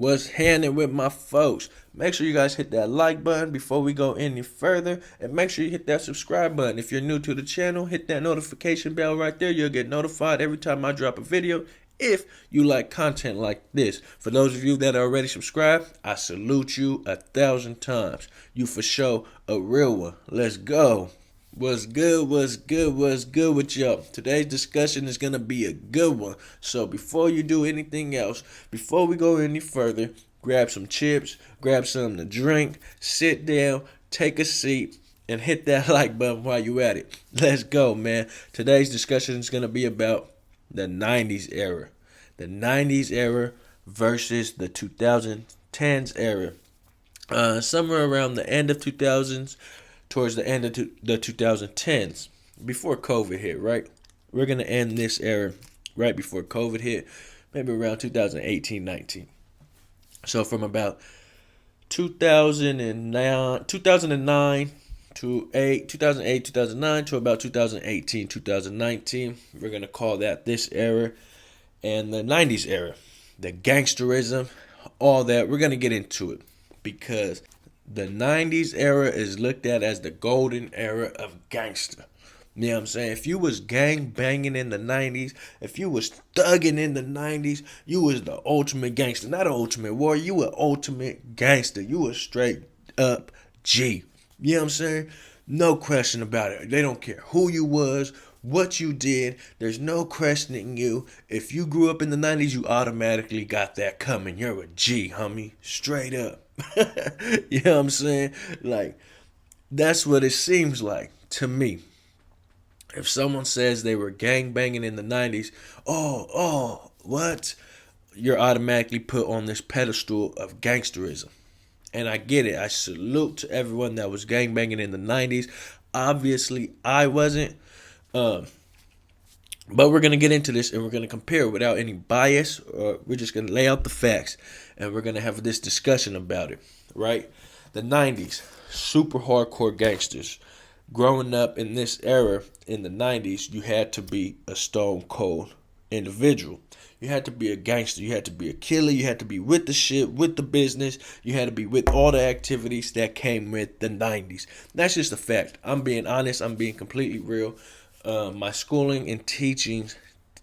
What's happening with my folks? Make sure you guys hit that like button before we go any further. And make sure you hit that subscribe button. If you're new to the channel, hit that notification bell right there. You'll get notified every time I drop a video if you like content like this. For those of you that are already subscribed, I salute you 1,000 times. You for sure a real one. Let's go. What's good with y'all? Today's discussion is going to be a good one. So before you do anything else, before we go any further, grab some chips, grab something to drink, sit down, take a seat, and hit that like button while you at it. Let's go, man. Today's discussion is going to be about the 90's era. The 90's era versus the 2010s era. Somewhere around the end of 2000s, towards the end of the 2010s, before COVID hit, right? We're going to end this era right before COVID hit, maybe around 2018-19. So from about 2009 to 2008, 2009 to about 2018, 2019, we're going to call that this era. And the 90's era, the gangsterism, all that, we're going to get into it because the 90's era is looked at as the golden era of gangster. You know what I'm saying? If you was gang banging in the 90's, if you was thugging in the 90's, you was the ultimate gangster. Not an ultimate warrior, you were ultimate gangster. You was straight up G. You know what I'm saying? No question about it. They don't care who you was, what you did. There's no questioning you. If you grew up in the 90's, you automatically got that coming. You're a G, homie. Straight up. You know what I'm saying? Like, that's what it seems like to me. If someone says they were gang banging in the 90's, what? You're automatically put on this pedestal of gangsterism. And I get it. I salute to everyone that was gang banging in the 90's. Obviously, I wasn't. But we're going to get into this and we're going to compare without any bias. We're just going to lay out the facts and we're going to have this discussion about it, right? The 90's, super hardcore gangsters. Growing up in this era, in the 90's, you had to be a stone cold individual. You had to be a gangster. You had to be a killer. You had to be with the shit, with the business. You had to be with all the activities that came with the 90's. That's just a fact. I'm being honest. I'm being completely real. My schooling and teaching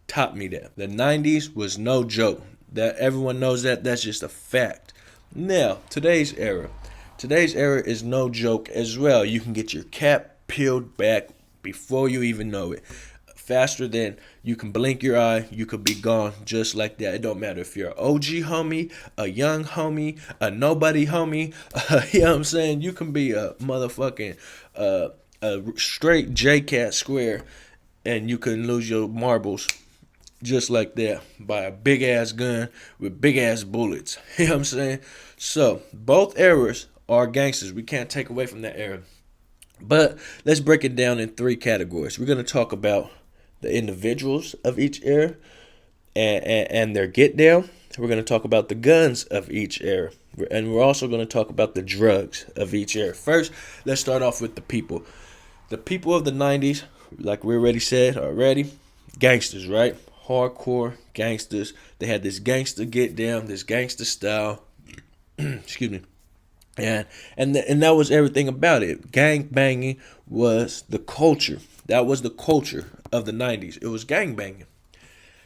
taught me that. The 90's was no joke. That everyone knows that. That's just a fact. Now, today's era. Today's era is no joke as well. You can get your cap peeled back before you even know it. Faster than you can blink your eye, you could be gone just like that. It don't matter if you're an OG homie, a young homie, a nobody homie. You know what I'm saying? You can be a motherfucking a straight J-Cat square and you can lose your marbles just like that by a big ass gun with big ass bullets. You know what I'm saying? So both eras are gangsters. We can't take away from that era. But let's break it down in three categories. We're going to talk about the individuals of each era and their get down. We're going to talk about the guns of each era. And we're also going to talk about the drugs of each era. First, let's start off with the people. The people of the 90's, like we already said already, gangsters, right? Hardcore gangsters. They had this gangster get down, this gangster style. Excuse me. And that was everything about it. Gang banging was the culture. That was the culture of the 90's. It was gang banging.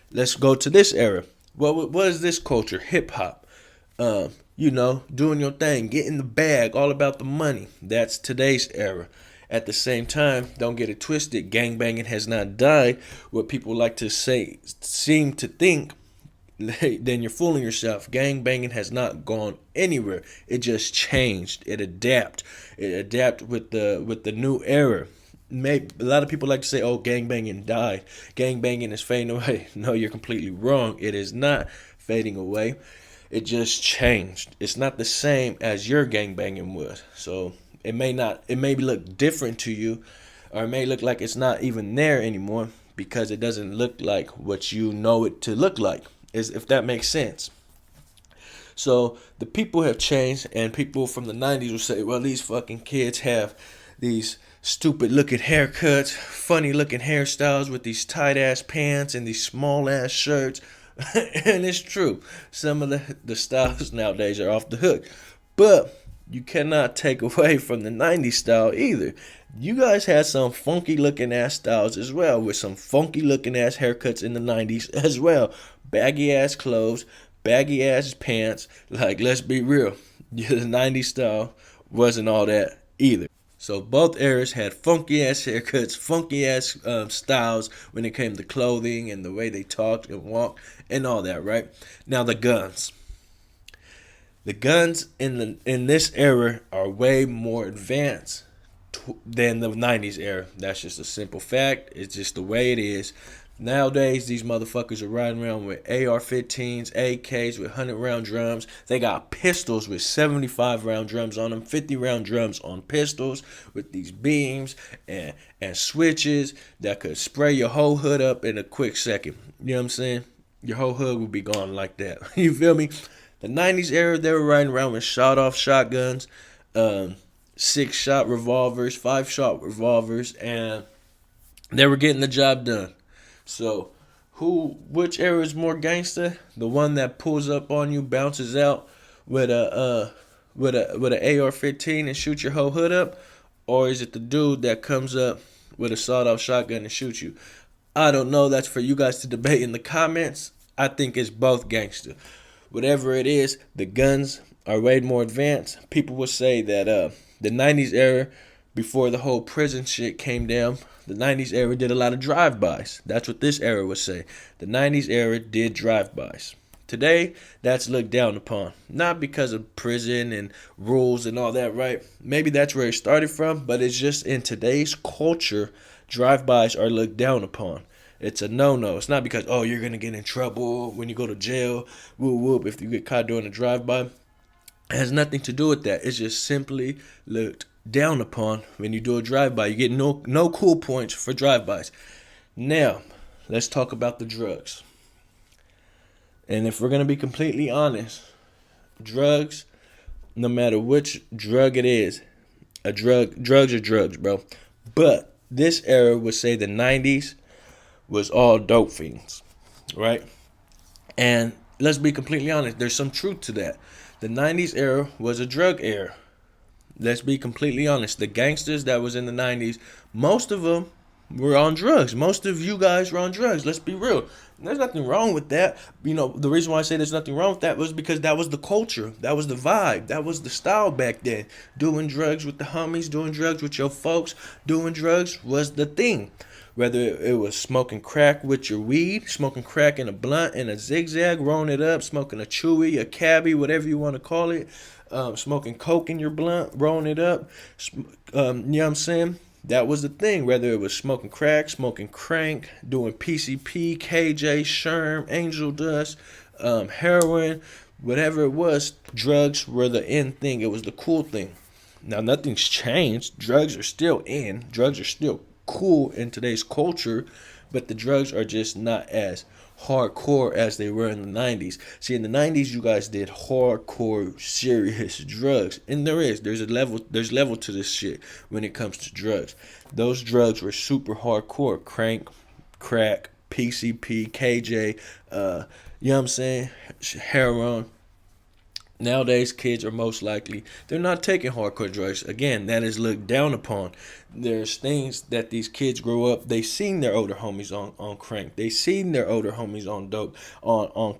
Let's go to this era. What is this culture? Hip hop. Doing your thing, getting the bag, all about the money. That's today's era. At the same time, don't get it twisted. Gang banging has not died. What people like to seem to think, then you're fooling yourself. Gang banging has not gone anywhere. It just changed. It adapted with the new era. A lot of people like to say, "Oh, gang banging died. Gang banging is fading away." No, you're completely wrong. It is not fading away. It just changed. It's not the same as your gang banging was. So it may look different to you, or it may look like it's not even there anymore because it doesn't look like what you know it to look like. If that makes sense. So the people have changed, and people from the 90's will say, well, these fucking kids have these stupid looking haircuts, funny looking hairstyles with these tight ass pants and these small ass shirts. And it's true. Some of the styles nowadays are off the hook. But you cannot take away from the 90s style either. You guys had some funky looking ass styles as well, with some funky looking ass haircuts in the 90s as well. Baggy ass clothes, baggy ass pants. Like, let's be real. Yeah, the 90s style wasn't all that either. So both eras had funky ass haircuts, funky ass styles when it came to clothing and the way they talked and walked and all that, right? Now the guns. The guns in this era are way more advanced than the 90s era. That's just a simple fact. It's just the way it is. Nowadays, these motherfuckers are riding around with AR-15s, AKs with 100-round drums. They got pistols with 75-round drums on them, 50-round drums on pistols with these beams and switches that could spray your whole hood up in a quick second. You know what I'm saying? Your whole hood would be gone like that. You feel me? The 90s era, they were riding around with shot-off shotguns, 6-shot revolvers, 5-shot revolvers, and they were getting the job done. So, which era is more gangster? The one that pulls up on you, bounces out with a AR-15 and shoots your whole hood up, or is it the dude that comes up with a sawed-off shotgun and shoots you? I don't know. That's for you guys to debate in the comments. I think it's both gangster. Whatever it is, the guns are way more advanced. People will say that the 90s era, before the whole prison shit came down, the 90s era did a lot of drive-bys. That's what this era would say. The 90s era did drive-bys. Today, that's looked down upon. Not because of prison and rules and all that, right? Maybe that's where it started from, but it's just in today's culture, drive-bys are looked down upon. It's a no-no. It's not because, oh, you're going to get in trouble when you go to jail, whoop, whoop, if you get caught doing a drive-by. It has nothing to do with that. It's just simply looked down upon when you do a drive-by. You get no cool points for drive-bys. Now, let's talk about the drugs. And if we're going to be completely honest, drugs, no matter which drug it is, drugs are drugs, bro. But this era would say the 90s was all dope fiends, right? And let's be completely honest, there's some truth to that. The 90s era was a drug era. Let's be completely honest. The gangsters that was in the 90s, most of them were on drugs. Most of you guys were on drugs. Let's be real. There's nothing wrong with that. You know, the reason why I say there's nothing wrong with that was because that was the culture. That was the vibe. That was the style back then. Doing drugs with the homies, doing drugs with your folks, doing drugs was the thing. Whether it was smoking crack with your weed, smoking crack in a blunt, in a zigzag, rolling it up, smoking a chewy, a cabbie, whatever you want to call it, smoking coke in your blunt, rolling it up, you know what I'm saying? That was the thing. Whether it was smoking crack, smoking crank, doing PCP, KJ, Sherm, angel dust, heroin, whatever it was, drugs were the in thing. It was the cool thing. Now, nothing's changed. Drugs are still in. Drugs are still cool in today's culture, but the drugs are just not as hardcore as they were in the 90s. See, in the 90s, you guys did hardcore, serious drugs, and there's level to this shit when it comes to drugs. Those drugs were super hardcore. Crank, crack, PCP, KJ, you know what I'm saying, heroin. Nowadays, kids are most likely, they're not taking hardcore drugs. Again, that is looked down upon. There's things that these kids grow up, they seen their older homies on crank. They seen their older homies on dope, on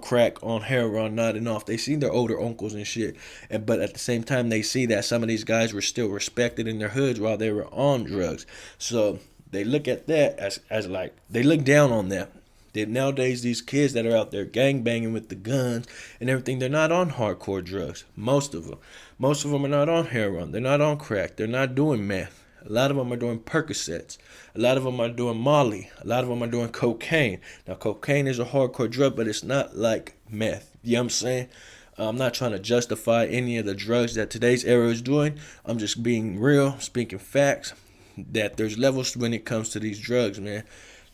crack, on heroin, nodding off. They seen their older uncles and shit. But at the same time, they see that some of these guys were still respected in their hoods while they were on drugs. So they look at that as like, they look down on that. Nowadays, these kids that are out there gang banging with the guns and everything, they're not on hardcore drugs. Most of them are not on heroin. They're not on crack. They're not doing meth. A lot of them are doing Percocets. A lot of them are doing Molly. A lot of them are doing cocaine. Now, cocaine is a hardcore drug, but it's not like meth. You know what I'm saying? I'm not trying to justify any of the drugs that today's era is doing. I'm just being real, speaking facts, that there's levels when it comes to these drugs, man.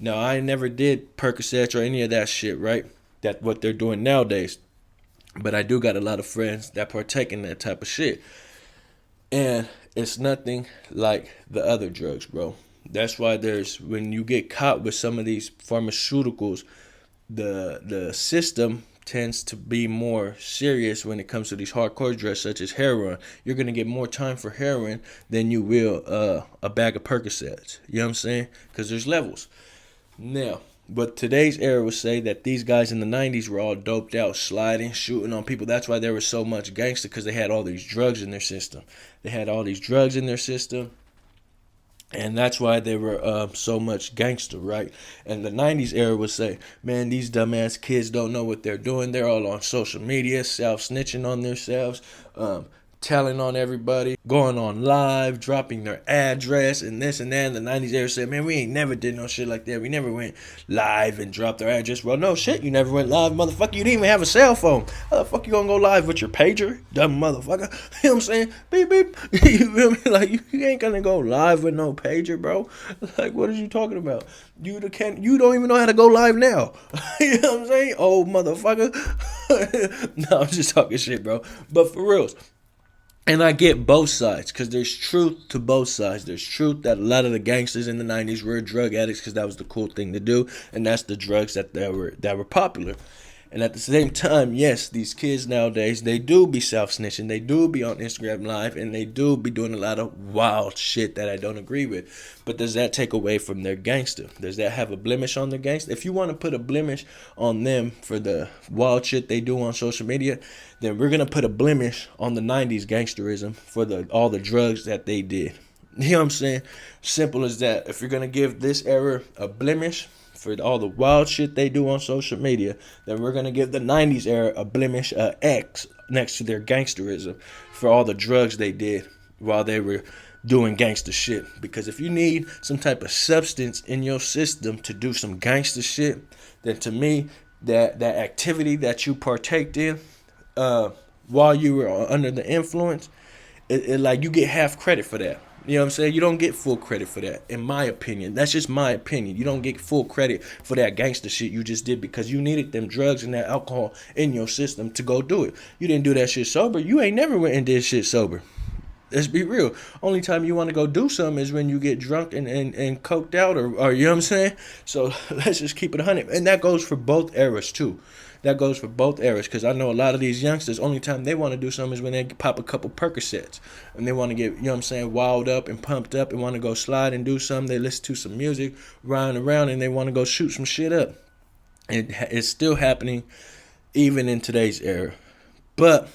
Now, I never did Percocets or any of that shit, right? That's what they're doing nowadays. But I do got a lot of friends that partake in that type of shit. And it's nothing like the other drugs, bro. That's why when you get caught with some of these pharmaceuticals, the system tends to be more serious when it comes to these hardcore drugs such as heroin. You're gonna get more time for heroin than you will a bag of Percocets. You know what I'm saying? Because there's levels. Now, but today's era would say that these guys in the 90's were all doped out, sliding, shooting on people. That's why there was so much gangster, because they had all these drugs in their system. They had all these drugs in their system. And that's why they were so much gangster, right? And the 90's era would say, man, these dumbass kids don't know what they're doing. They're all on social media, self-snitching on themselves, telling on everybody, going on live, dropping their address and this and that. And the 90's era said, man, we ain't never did no shit like that. We never went live and dropped our address. Well, no shit, you never went live, motherfucker. You didn't even have a cell phone. How the fuck you gonna go live with your pager, dumb motherfucker? You know what I'm saying? Beep, beep. You feel me? Like, you ain't gonna go live with no pager, bro. Like, what are you talking about? You don't even know how to go live now. You know what I'm saying? Oh, motherfucker. No, I'm just talking shit, bro. But for reals. And I get both sides, because there's truth to both sides. There's truth that a lot of the gangsters in the 90's were drug addicts because that was the cool thing to do, and that's the drugs that were popular. And at the same time, yes, these kids nowadays, they do be self-snitching, they do be on Instagram Live, and they do be doing a lot of wild shit that I don't agree with. But does that take away from their gangster? Does that have a blemish on their gangster? If you want to put a blemish on them for the wild shit they do on social media, then we're going to put a blemish on the 90's gangsterism for all the drugs that they did. You know what I'm saying? Simple as that. If you're going to give this era a blemish for all the wild shit they do on social media, then we're going to give the 90's era a blemish, X, next to their gangsterism for all the drugs they did while they were doing gangster shit. Because if you need some type of substance in your system to do some gangster shit, then to me, that activity that you partaked in while you were under the influence, it like you get half credit for that. You know what I'm saying? You don't get full credit for that, in my opinion. That's just my opinion. You don't get full credit for that gangster shit you just did because you needed them drugs and that alcohol in your system to go do it. You didn't do that shit sober. You ain't never went and did shit sober. Let's be real. Only time you want to go do something is when you get drunk and coked out or you know what I'm saying? So let's just keep it 100. And that goes for both eras too. That goes for both eras, because I know a lot of these youngsters, only time they want to do something is when they pop a couple Percocets and they want to get, you know what I'm saying, wild up and pumped up and want to go slide and do something. They listen to some music, ride around, and they want to go shoot some shit up. It's still happening even in today's era. But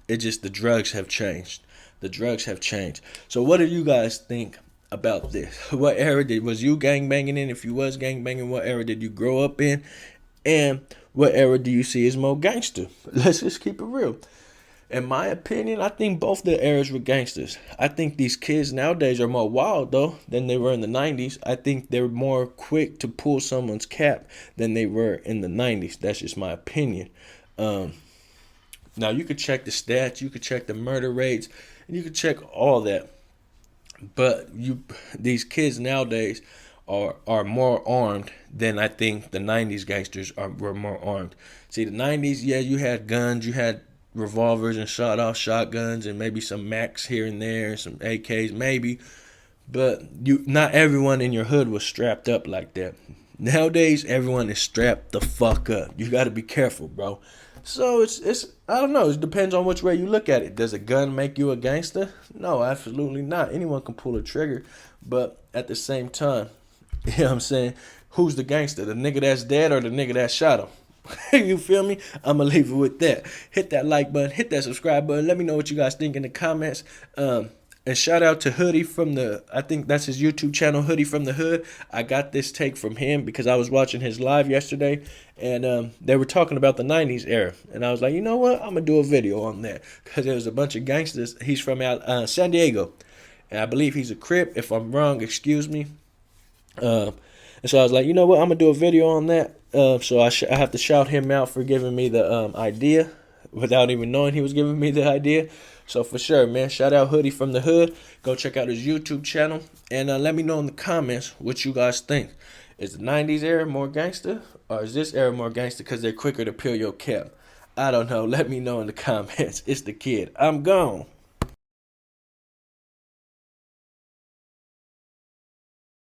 it just, the drugs have changed. The drugs have changed. So what do you guys think about this? What era was you gangbanging in? If you was gangbanging, what era did you grow up in? And what era do you see as more gangster? Let's just keep it real. In my opinion, I think both the eras were gangsters. I think these kids nowadays are more wild, though, than they were in the 90's. I think they're more quick to pull someone's cap than they were in the 90's. That's just my opinion. Now, you could check the stats. You could check the murder rates. And you could check all that. But these kids nowadays are more armed than I think the 90's gangsters were more armed. See, the 90's, yeah, you had guns, you had revolvers and shot-off shotguns and maybe some Macs here and there, some AKs maybe, but not everyone in your hood was strapped up like that. Nowadays, everyone is strapped the fuck up. You got to be careful, bro. So it's I don't know. It depends on which way you look at it. Does a gun make you a gangster? No, absolutely not. Anyone can pull a trigger, but at the same time, you know what I'm saying? Who's the gangster? The nigga that's dead or the nigga that shot him? You feel me? I'm going to leave it with that. Hit that like button. Hit that subscribe button. Let me know what you guys think in the comments. And shout out to Hoodie from I think that's his YouTube channel, Hoodie from the Hood. I got this take from him because I was watching his live yesterday. And they were talking about the 90's era. And I was like, you know what? I'm going to do a video on that. Because there was a bunch of gangsters. He's from San Diego. And I believe he's a Crip. If I'm wrong, excuse me. And so I was like, you know what, I'm going to do a video on that. So I have to shout him out for giving me the idea without even knowing he was giving me the idea. So for sure, man, shout out Hoodie from the Hood. Go check out his YouTube channel. And let me know in the comments what you guys think. Is the 90's era more gangster? Or is this era more gangster because they're quicker to peel your cap? I don't know. Let me know in the comments. It's the kid. I'm gone.